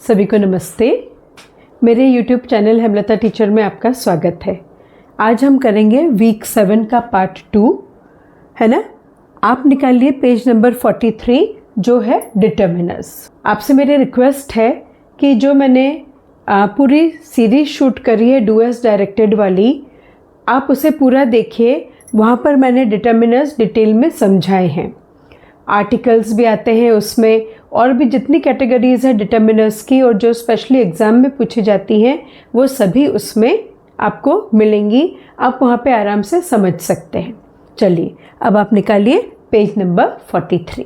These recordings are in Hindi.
सभी को नमस्ते। मेरे YouTube चैनल हेमलता टीचर में आपका स्वागत है। आज हम करेंगे वीक 7 का पार्ट 2, है ना। आप निकालिए पेज नंबर 43 जो है डिटर्मिनर्स। आपसे मेरी रिक्वेस्ट है कि जो मैंने पूरी सीरीज शूट करी है डू एज डायरेक्टेड वाली, आप उसे पूरा देखिए। वहाँ पर मैंने डिटर्मिनर्स डिटेल में समझाए हैं। आर्टिकल्स भी आते हैं उसमें, और भी जितनी कैटेगरीज हैं डिटर्मिनर्स की और जो स्पेशली एग्ज़ाम में पूछी जाती हैं वो सभी उसमें आपको मिलेंगी। आप वहाँ पे आराम से समझ सकते हैं। चलिए अब आप निकालिए पेज नंबर 43।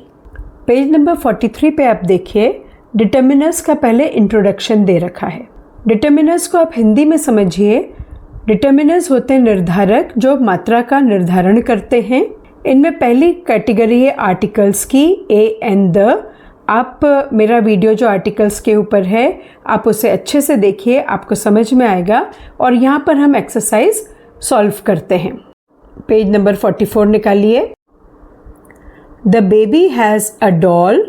पेज नंबर 43 पे आप देखिए, डिटर्मिनर्स का पहले इंट्रोडक्शन दे रखा है। डिटर्मिनर्स को आप हिंदी में समझिए। डिटर्मिनर्स होते हैं निर्धारक जो मात्रा का निर्धारण करते हैं। इनमें पहली कैटेगरी है आर्टिकल्स की, ए एंड द। आप मेरा वीडियो जो आर्टिकल्स के ऊपर है आप उसे अच्छे से देखिए, आपको समझ में आएगा। और यहाँ पर हम एक्सरसाइज सॉल्व करते हैं। पेज नंबर 44 निकालिए। The baby has a doll.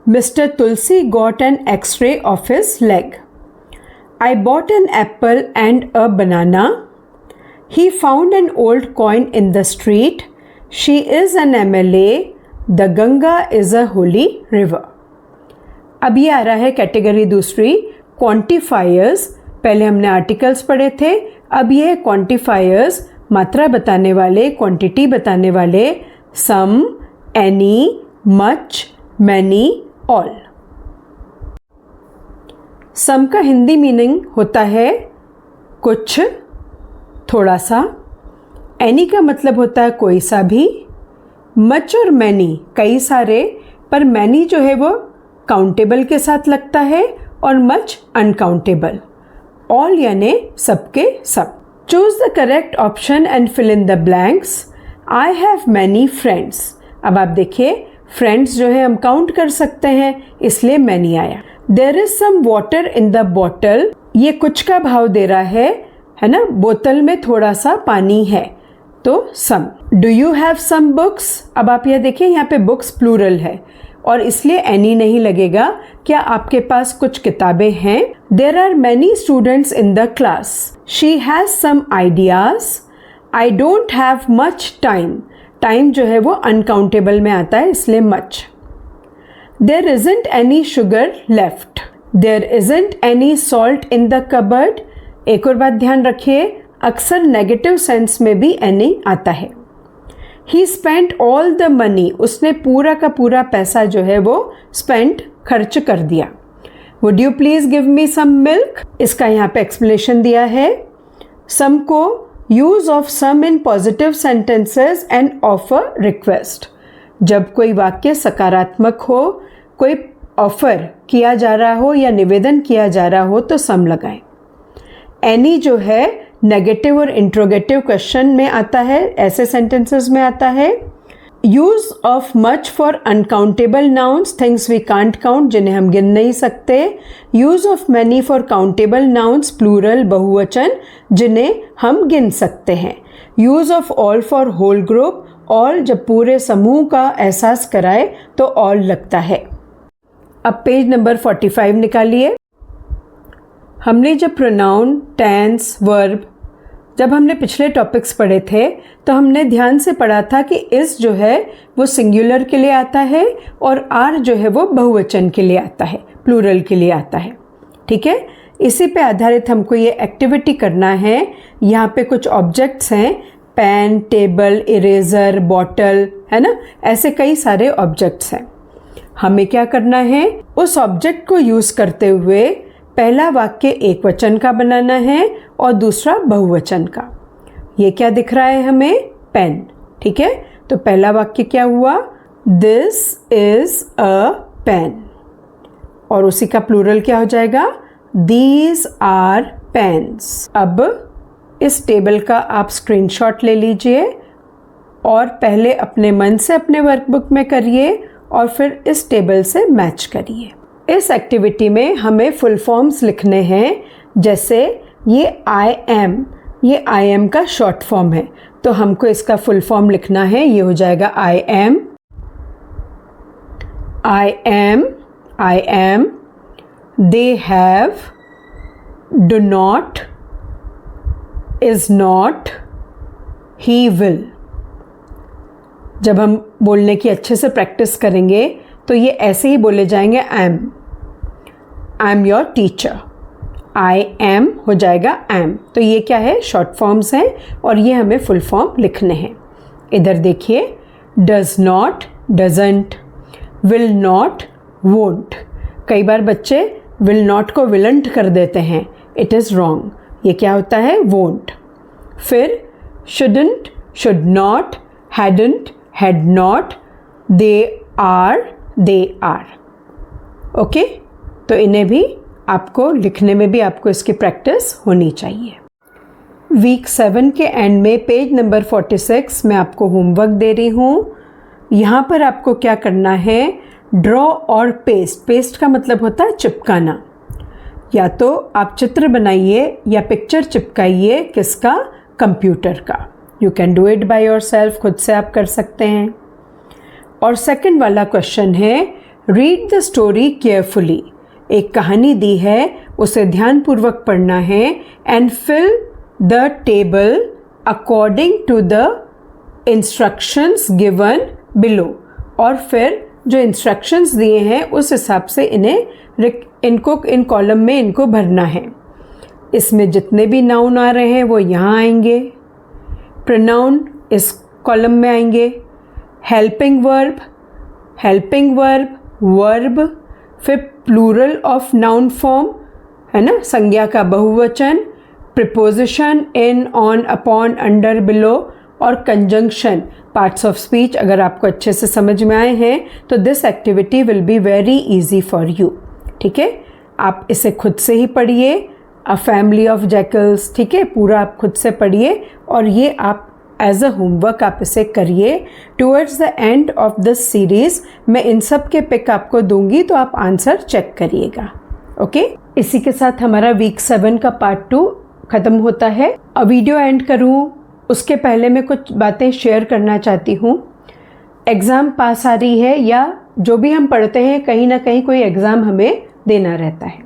Mister Tulsi got an x-ray of his leg. I bought an apple and a banana. He found an old coin in the street. She is an MLA. The Ganga is a holy river. अब ये आ रहा है कैटेगरी दूसरी, क्वांटिफायर्स। पहले हमने आर्टिकल्स पढ़े थे, अब ये है क्वांटिफायर्स, मात्रा बताने वाले, क्वांटिटी बताने वाले। सम, एनी, मच, मैनी, ऑल। सम का हिंदी मीनिंग होता है कुछ, थोड़ा सा। एनी का मतलब होता है कोई सा भी। मच और मैनी कई सारे, पर मैनी जो है वो काउंटेबल के साथ लगता है और मच अनकाउंटेबल। ऑल यानी सबके सब। Choose the correct option and fill in the blanks. I have many friends. अब आप देखिए, फ्रेंड्स जो है हम काउंट कर सकते हैं, इसलिए मैनी आया। There is some water in the bottle. ये कुछ का भाव दे रहा है ना। बोतल में थोड़ा सा पानी है, तो some. Do you have some books. अब आप ये देखिए, यहाँ पे बुक्स प्लूरल है और इसलिए एनी नहीं लगेगा। क्या आपके पास कुछ किताबें हैं। There are many students in the class. She has some ideas. I don't have much time. Time जो है वो अनकाउंटेबल में आता है, इसलिए much. There isn't any sugar left. There isn't any salt in the cupboard. एक और बात ध्यान रखिए, अक्सर नेगेटिव सेंस में भी any आता है। He spent all the money. उसने पूरा का पूरा पैसा जो है वो spent, खर्च कर दिया। Would you please give me some milk? इसका यहाँ पे explanation दिया है। Some को use of some in positive sentences and offer request. जब कोई वाक्य सकारात्मक हो, कोई ऑफर किया जा रहा हो या निवेदन किया जा रहा हो तो सम लगाएं। एनी जो है नेगेटिव और इंट्रोगेटिव क्वेश्चन में आता है, ऐसे सेंटेंसेस में आता है। Use of much for uncountable nouns, things we can't count, जिन्हें हम गिन नहीं सकते। Use of many for countable nouns, plural बहुवचन, जिन्हें हम गिन सकते हैं। Use of all for whole group. All जब पूरे समूह का एहसास कराए तो ऑल लगता है। अब पेज नंबर 45 निकालिए। हमने जब प्रोनाउन, टेंस, वर्ब, जब हमने पिछले टॉपिक्स पढ़े थे तो हमने ध्यान से पढ़ा था कि इस जो है वो सिंगुलर के लिए आता है और आर जो है वो बहुवचन के लिए आता है, प्लूरल के लिए आता है। ठीक है, इसी पे आधारित हमको ये एक्टिविटी करना है। यहाँ पे कुछ ऑब्जेक्ट्स हैं, पेन, टेबल, इरेजर, बॉटल, है ना। ऐसे कई सारे ऑब्जेक्ट्स हैं। हमें क्या करना है, उस ऑब्जेक्ट को यूज करते हुए पहला वाक्य एक वचन का बनाना है और दूसरा बहुवचन का। ये क्या दिख रहा है हमें, पेन। ठीक है, तो पहला वाक्य क्या हुआ, दिस इज अ पेन। और उसी का प्लूरल क्या हो जाएगा, दीज आर पेन्स। अब इस टेबल का आप स्क्रीनशॉट ले लीजिए और पहले अपने मन से अपने वर्कबुक में करिए और फिर इस टेबल से मैच करिए। इस एक्टिविटी में हमें फुल फॉर्म्स लिखने हैं। जैसे ये आई एम, ये आई एम का शॉर्ट फॉर्म है, तो हमको इसका फुल फॉर्म लिखना है। ये हो जाएगा I am, they have, do not, is not, he will। जब हम बोलने की अच्छे से प्रैक्टिस करेंगे तो ये ऐसे ही बोले जाएंगे I am your teacher. I am हो जाएगा एम। तो ये क्या है, शॉर्ट फॉर्म्स हैं और ये हमें फुल फॉर्म लिखने हैं। इधर देखिए, does not, doesn't, will not, won't. कई बार बच्चे विल नॉट को विलंट कर देते हैं, इट इज़ रॉन्ग। ये क्या होता है, वोंट। फिर shouldn't, should not, hadn't, had not, they are, they are. Okay, तो इन्हें भी आपको लिखने में भी आपको इसकी प्रैक्टिस होनी चाहिए। वीक 7 के एंड में पेज नंबर 46 मैं आपको होमवर्क दे रही हूँ। यहाँ पर आपको क्या करना है, ड्रॉ और पेस्ट। पेस्ट का मतलब होता है चिपकाना। या तो आप चित्र बनाइए या पिक्चर चिपकाइए, किसका, कंप्यूटर का। You can do it by yourself, खुद से आप कर सकते हैं। और सेकंड वाला क्वेश्चन है, रीड द स्टोरी केयरफुली। एक कहानी दी है, उसे ध्यानपूर्वक पढ़ना है। And fill the table according to the instructions given below. और फिर जो इंस्ट्रक्शंस दिए हैं उस हिसाब से इनको इन कॉलम में इनको भरना है। इसमें जितने भी नाउन आ रहे हैं वो यहाँ आएंगे, प्रोनाउन इस कॉलम में आएंगे, हेल्पिंग वर्ब, वर्ब, फिर प्लूरल ऑफ नाउन फॉर्म है ना, संज्ञा का बहुवचन, preposition in, on, upon, under, below, और कंजंक्शन, पार्ट्स ऑफ स्पीच। अगर आपको अच्छे से समझ में आए हैं तो this activity will be very easy for you. ठीक है, आप इसे खुद से ही पढ़िए, अ फैमिली ऑफ जैकल्स। ठीक है, पूरा आप खुद से पढ़िए और ये आप एज अ होमवर्क आप इसे करिए। Towards the end of this series मैं इन सब के पिक आपको दूंगी, तो आप आंसर चेक करिएगा। ओके, इसी के साथ हमारा वीक 7 का पार्ट 2 ख़त्म होता है। अब वीडियो एंड करूँ उसके पहले मैं कुछ बातें शेयर करना चाहती हूँ। एग्ज़ाम पास आ रही है या जो भी हम पढ़ते हैं, कहीं ना कहीं कोई एग्ज़ाम हमें देना रहता है।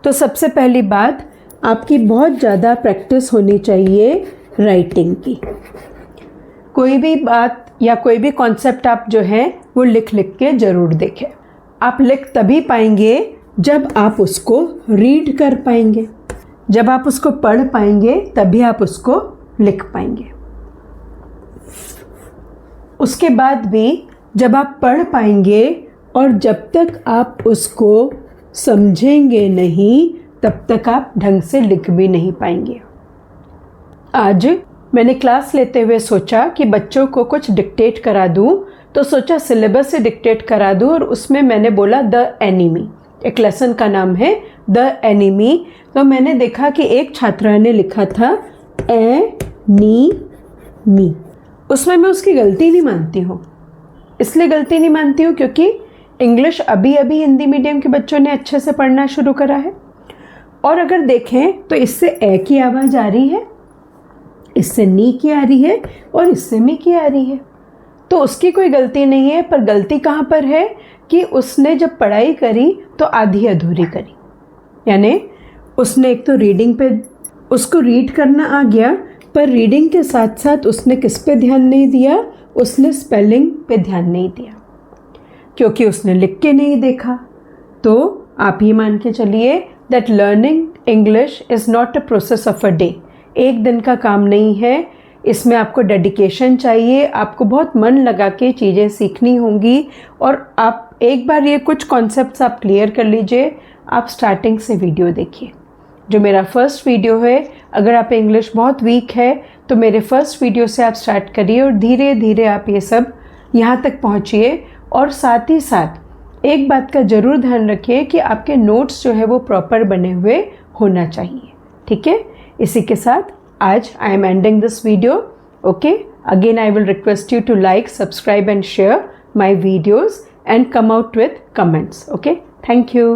तो सबसे पहली बात, आपकी बहुत ज़्यादा प्रैक्टिस होनी चाहिए राइटिंग की। कोई भी बात या कोई भी कॉन्सेप्ट आप जो है वो लिख के ज़रूर देखें। आप लिख तभी पाएंगे जब आप उसको रीड कर पाएंगे, जब आप उसको पढ़ पाएंगे तभी आप उसको लिख पाएंगे। उसके बाद भी जब आप पढ़ पाएंगे और जब तक आप उसको समझेंगे नहीं तब तक आप ढंग से लिख भी नहीं पाएंगे। आज मैंने क्लास लेते हुए सोचा कि बच्चों को कुछ डिक्टेट करा दूं, तो सोचा सिलेबस से डिक्टेट करा दूं और उसमें मैंने बोला द एनिमी। एक लेसन का नाम है द एनिमी। तो मैंने देखा कि एक छात्रा ने लिखा था एनीमी। उसमें मैं उसकी गलती नहीं मानती हूँ। इसलिए गलती नहीं मानती हूँ क्योंकि इंग्लिश अभी अभी हिंदी मीडियम के बच्चों ने अच्छे से पढ़ना शुरू करा है। और अगर देखें तो इससे ए की आवाज़ आ रही है, इससे नी की आ रही है और इससे मी की आ रही है। तो उसकी कोई गलती नहीं है, पर गलती कहाँ पर है कि उसने जब पढ़ाई करी तो आधी अधूरी करी। यानी उसने एक तो रीडिंग पे उसको रीड करना आ गया, पर रीडिंग के साथ साथ उसने किस पे ध्यान नहीं दिया, उसने स्पेलिंग पे ध्यान नहीं दिया क्योंकि उसने लिख के नहीं देखा। तो आप ये मान के चलिए that learning English is not a process of a day. एक दिन का काम नहीं है, इसमें आपको डेडिकेशन चाहिए, आपको बहुत मन लगा के चीज़ें सीखनी होंगी। और आप एक बार ये कुछ कॉन्सेप्ट्स आप क्लियर कर लीजिए। आप स्टार्टिंग से वीडियो देखिए। जो मेरा फर्स्ट वीडियो है, अगर आप इंग्लिश बहुत वीक है तो मेरे फर्स्ट वीडियो से आप स्टार्ट करिए और धीरे धीरे आप ये सब यहाँ तक पहुँचिए। और साथ ही साथ एक बात का ज़रूर ध्यान रखिए कि आपके नोट्स जो है वो प्रॉपर बने हुए होना चाहिए। ठीक है, इसी के साथ आज I am ending this video. Okay, again I will request you to like, subscribe and share my videos and come out with comments. Okay, thank you.